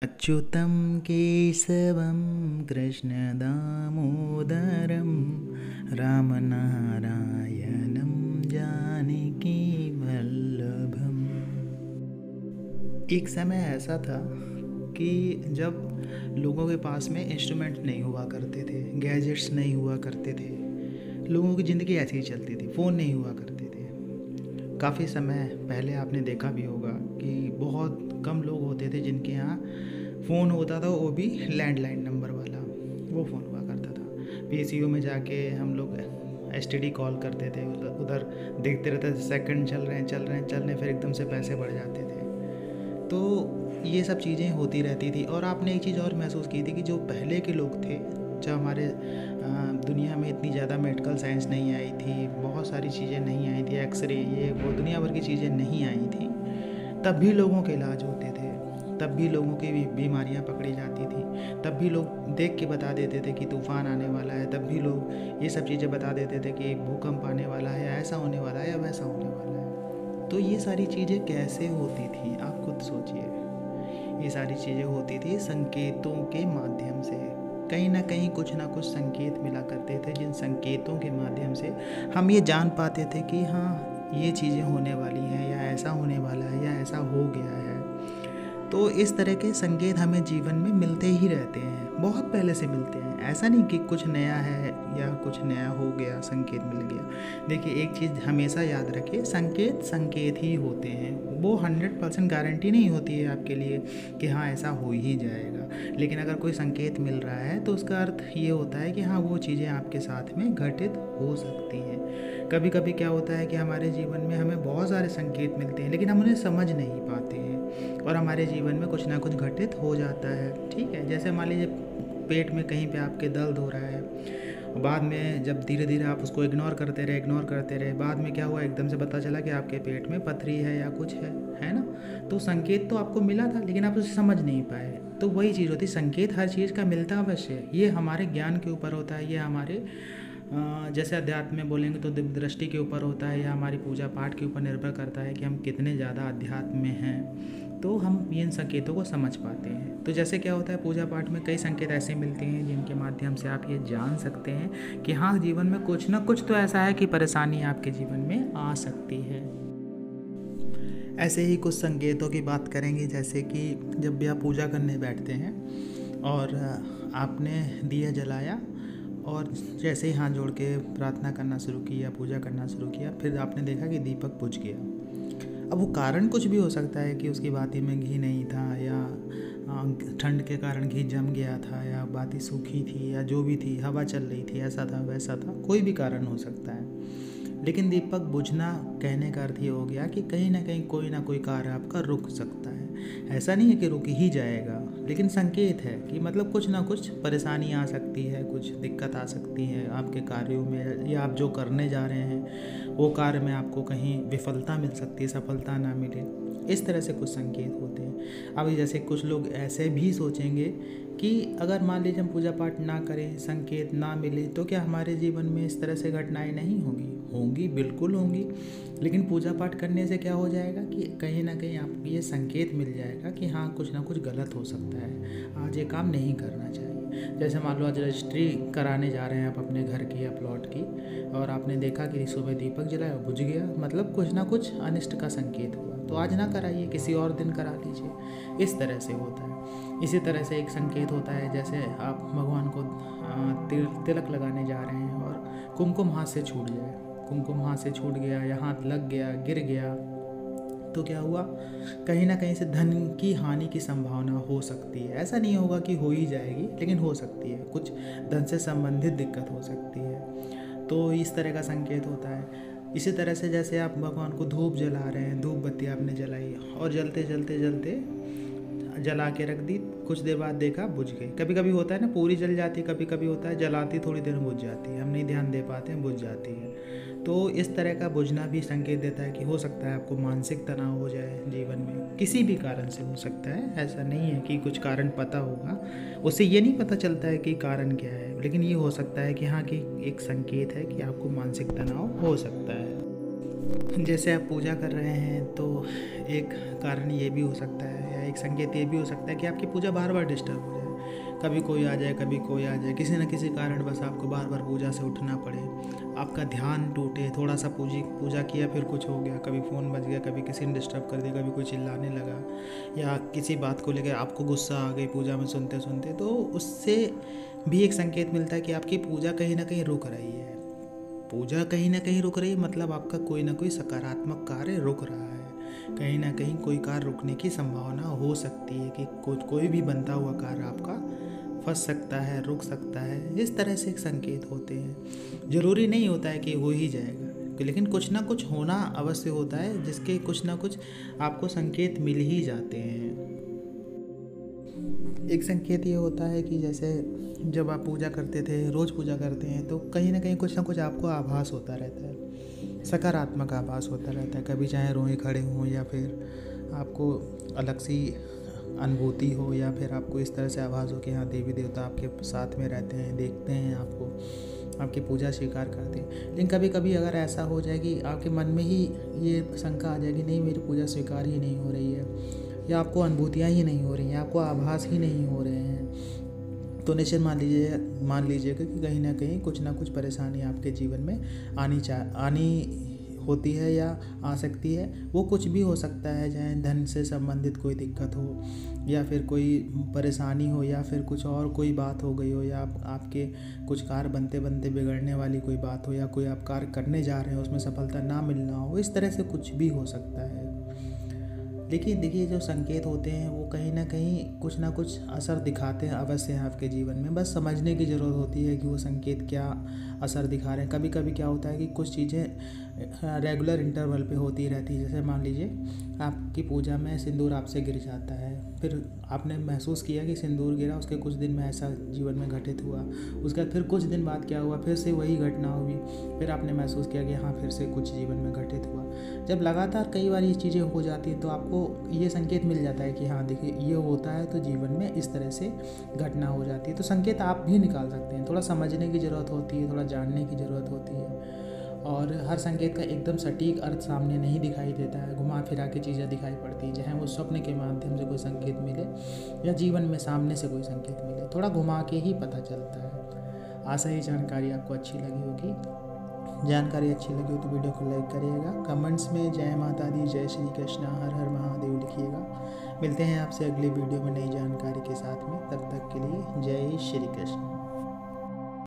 अच्युतं केशवं कृष्णदामोदरं रामनारायणं जानकीवल्लभम्। एक समय ऐसा था कि जब लोगों के पास में इंस्ट्रूमेंट नहीं हुआ करते थे, गैजेट्स नहीं हुआ करते थे, लोगों की ज़िंदगी ऐसे ही चलती थी, फ़ोन नहीं हुआ करते थे। काफ़ी समय पहले आपने देखा भी होगा कि बहुत कम लोग होते थे जिनके यहाँ फ़ोन होता था, वो भी लैंडलाइन नंबर वाला वो फ़ोन हुआ करता था। पीसीओ में जाके हम लोग एसटीडी कॉल करते थे, उधर देखते रहते थे सेकंड चल रहे हैं, फिर एकदम से पैसे बढ़ जाते थे। तो ये सब चीज़ें होती रहती थी। और आपने एक चीज़ और महसूस की थी कि जो पहले के लोग थे, जब हमारे दुनिया में इतनी ज़्यादा मेडिकल साइंस नहीं आई थी, बहुत सारी चीज़ें नहीं आई थी, एक्सरे ये वो दुनिया भर की चीज़ें नहीं आई थी, तब भी लोगों के इलाज होते थे, तब भी लोगों की बीमारियां पकड़ी जाती थी, तब भी लोग देख के बता देते थे कि तूफ़ान आने वाला है, तब भी लोग ये सब चीज़ें बता देते थे कि भूकंप आने वाला है, ऐसा होने वाला है या वैसा होने वाला है। तो ये सारी चीज़ें कैसे होती थी, आप खुद सोचिए। ये सारी चीज़ें होती थी संकेतों के माध्यम से। कहीं ना कहीं कुछ ना कुछ संकेत मिला करते थे, जिन संकेतों के माध्यम से हम ये जान पाते थे कि हाँ, ये चीज़ें होने वाली हैं, या ऐसा होने वाला है, या ऐसा हो गया है। तो इस तरह के संकेत हमें जीवन में मिलते ही रहते हैं, बहुत पहले से मिलते हैं। ऐसा नहीं कि कुछ नया है या कुछ नया हो गया, संकेत मिल गया। देखिए, एक चीज़ हमेशा याद रखिए, संकेत संकेत ही होते हैं। वो 100% गारंटी नहीं होती है आपके लिए कि हाँ ऐसा हो ही जाएगा। लेकिन अगर कोई संकेत मिल रहा है तो उसका अर्थ ये होता है कि हाँ वो चीज़ें आपके साथ में घटित हो सकती हैं। कभी कभी क्या होता है कि हमारे जीवन में हमें बहुत सारे संकेत मिलते हैं, लेकिन हम उन्हें समझ नहीं पाते हैं और हमारे जीवन में कुछ ना कुछ घटित हो जाता है। ठीक है, जैसे मान लीजिए पेट में कहीं पे आपके दर्द हो रहा है, बाद में जब धीरे धीरे आप उसको इग्नोर करते रहे, बाद में क्या हुआ, एकदम से पता चला कि आपके पेट में पथरी है या कुछ है ना। तो संकेत तो आपको मिला था, लेकिन आप उसे समझ नहीं पाए। तो वही चीज़ होती, संकेत हर चीज़ का मिलता अवश्य है। ये हमारे ज्ञान के ऊपर होता है, ये हमारे जैसे अध्यात्म में बोलेंगे तो दिव्य दृष्टि के ऊपर होता है, या हमारी पूजा पाठ के ऊपर निर्भर करता है कि हम कितने ज़्यादा अध्यात्म में हैं, तो हम इन संकेतों को समझ पाते हैं। तो जैसे क्या होता है, पूजा पाठ में कई संकेत ऐसे मिलते हैं जिनके माध्यम से आप ये जान सकते हैं कि हाँ, जीवन में कुछ ना कुछ तो ऐसा है कि परेशानी आपके जीवन में आ सकती है। ऐसे ही कुछ संकेतों की बात करेंगे, जैसे कि जब भी आप पूजा करने बैठते हैं और आपने दिया जलाया और जैसे ही हाथ जोड़ के प्रार्थना करना शुरू किया, पूजा करना शुरू किया, फिर आपने देखा कि दीपक बुझ गया। अब वो कारण कुछ भी हो सकता है कि उसकी बाती में घी नहीं था, या ठंड के कारण घी जम गया था, या बाती सूखी थी, या जो भी थी, हवा चल रही थी, ऐसा था वैसा था, कोई भी कारण हो सकता है। लेकिन दीपक बुझना कहने का अर्थ ये हो गया कि कहीं ना कहीं कोई ना कोई कार्य आपका रुक सकता है। ऐसा नहीं है कि रुक ही जाएगा, लेकिन संकेत है कि मतलब कुछ ना कुछ परेशानी आ सकती है, कुछ दिक्कत आ सकती है आपके कार्यों में, या आप जो करने जा रहे हैं वो कार्य में आपको कहीं विफलता मिल सकती है, सफलता ना मिले। इस तरह से कुछ संकेत होते हैं। अब जैसे कुछ लोग ऐसे भी सोचेंगे कि अगर मान लीजिए हम पूजा पाठ ना करें, संकेत ना मिले, तो क्या हमारे जीवन में इस तरह से घटनाएं नहीं होंगी? बिल्कुल होंगी। लेकिन पूजा पाठ करने से क्या हो जाएगा कि कहीं ना कहीं आपको ये संकेत मिल जाएगा कि हाँ, कुछ ना कुछ गलत हो सकता है, आज ये काम नहीं करना चाहिए। जैसे मान लो आज रजिस्ट्री कराने जा रहे हैं आप अपने घर की या प्लॉट की, और आपने देखा कि सुबह दीपक जलाया, बुझ गया, मतलब कुछ ना कुछ अनिष्ट का संकेत हुआ। तो आज ना कराइए, किसी और दिन करा लीजिए। इस तरह से होता है। इसी तरह से एक संकेत होता है, जैसे आप भगवान को तिलक लगाने जा रहे हैं और कुमकुम हाथ से छूट जाए, कुमकुम हाथ से छूट गया, या हाथ लग गया, गिर गया, तो क्या हुआ, कहीं ना कहीं से धन की हानि की संभावना हो सकती है। ऐसा नहीं होगा कि हो ही जाएगी, लेकिन हो सकती है, कुछ धन से संबंधित दिक्कत हो सकती है। तो इस तरह का संकेत होता है। इसी तरह से जैसे आप भगवान को धूप जला रहे हैं, धूप बत्ती आपने जलाई और जलते जला के रख दी, कुछ देर बाद देखा बुझ गई। कभी कभी होता है ना, पूरी जल जाती, कभी कभी होता है जलाती थोड़ी देर में बुझ जाती है, हम नहीं ध्यान दे पाते हैं, बुझ जाती है। तो इस तरह का बुझना भी संकेत देता है कि हो सकता है आपको मानसिक तनाव हो जाए जीवन में, किसी भी कारण से हो सकता है। ऐसा नहीं है कि कुछ कारण पता होगा, उससे ये नहीं पता चलता है कि कारण क्या है, लेकिन ये हो सकता है कि हाँ, कि एक संकेत है कि आपको मानसिक तनाव हो सकता है। जैसे आप पूजा कर रहे हैं तो एक कारण ये भी हो सकता है, या एक संकेत ये भी हो सकता है कि आपकी पूजा बार बार डिस्टर्ब हो जाए, कभी कोई आ जाए कभी कोई आ जाए, किसी न किसी कारण बस आपको बार बार पूजा से उठना पड़े, आपका ध्यान टूटे, थोड़ा सा पूजा किया फिर कुछ हो गया, कभी फ़ोन बज गया, कभी किसी ने डिस्टर्ब कर दिया, कभी कोई चिल्लाने लगा, या किसी बात को लेकर आपको गुस्सा आ गई पूजा में सुनते सुनते, तो उससे भी एक संकेत मिलता है कि आपकी पूजा कहीं ना कहीं रुक रही है। पूजा कहीं ना कहीं रुक रही है मतलब आपका कोई ना कोई सकारात्मक कार्य रुक रहा है, कहीं ना कहीं कोई कार्य रुकने की संभावना हो सकती है कि कोई भी बनता हुआ कार्य आपका फंस सकता है, रुक सकता है। इस तरह से एक संकेत होते हैं। ज़रूरी नहीं होता है कि हो ही जाएगा, लेकिन कुछ ना कुछ होना अवश्य होता है जिसके कुछ ना कुछ आपको संकेत मिल ही जाते हैं। एक संकेत ये होता है कि जैसे जब आप पूजा करते थे, रोज़ पूजा करते हैं, तो कहीं ना कुछ आपको आभास होता रहता है, सकारात्मक आभास होता रहता है। कभी चाहे रोए खड़े हों या फिर आपको अलग सी अनुभूति हो, या फिर आपको इस तरह से आभास हो कि हाँ देवी देवता आपके साथ में रहते हैं, देखते हैं आपको, आपकी पूजा स्वीकार करते हैं। लेकिन कभी कभी अगर ऐसा हो जाए कि आपके मन में ही ये शंका आ जाए कि नहीं मेरी पूजा स्वीकार ही नहीं हो रही है, या आपको अनुभूतियाँ ही नहीं हो रही हैं, आपको आभास ही नहीं हो रहे हैं, तो निश्चित मान लीजिएगा कि कहीं ना कहीं कुछ ना कुछ परेशानी आपके जीवन में आनी होती है या आ सकती है। वो कुछ भी हो सकता है, चाहे धन से संबंधित कोई दिक्कत हो, या फिर कोई परेशानी हो, या फिर कुछ और कोई बात हो गई हो, या आपके कुछ कार्य बनते बनते बिगड़ने वाली कोई बात हो, या कोई आप कार्य करने जा रहे हो उसमें सफलता ना मिलना हो, इस तरह से कुछ भी हो सकता है। लेकिन देखिए जो संकेत होते हैं वो कहीं ना कुछ असर दिखाते हैं अवश्य आपके जीवन में, बस समझने की ज़रूरत होती है कि वो संकेत क्या असर दिखा रहे हैं। कभी कभी क्या होता है कि कुछ चीज़ें रेगुलर इंटरवल पे होती रहती है। जैसे मान लीजिए आपकी पूजा में सिंदूर आपसे गिर जाता है, फिर आपने महसूस किया कि सिंदूर गिरा, उसके कुछ दिन में ऐसा जीवन में घटित हुआ, उसके बाद फिर कुछ दिन बाद क्या हुआ, फिर से वही घटना हुई, फिर आपने महसूस किया कि हाँ फिर से कुछ जीवन में घटित हुआ। जब लगातार कई बार ये चीज़ें हो जाती हैं तो आपको ये संकेत मिल जाता है कि हाँ देखिए ये होता है तो जीवन में इस तरह से घटना हो जाती है। तो संकेत आप भी निकाल सकते हैं, थोड़ा समझने की ज़रूरत होती है, थोड़ा जानने की ज़रूरत होती है, और हर संकेत का एकदम सटीक अर्थ सामने नहीं दिखाई देता है, घुमा फिरा के चीज़ें दिखाई पड़ती हैं। चाहे वो स्वप्न के माध्यम से कोई संकेत मिले या जीवन में सामने से कोई संकेत मिले, थोड़ा घुमा के ही पता चलता है। आशा ही जानकारी आपको अच्छी लगी होगी। जानकारी अच्छी लगी हो तो वीडियो को लाइक करिएगा, कमेंट्स में जय माता दी, जय श्री कृष्णा, हर हर महादेव लिखिएगा। मिलते हैं आपसे अगली वीडियो में नई जानकारी के साथ में, तब तक के लिए जय श्री कृष्ण।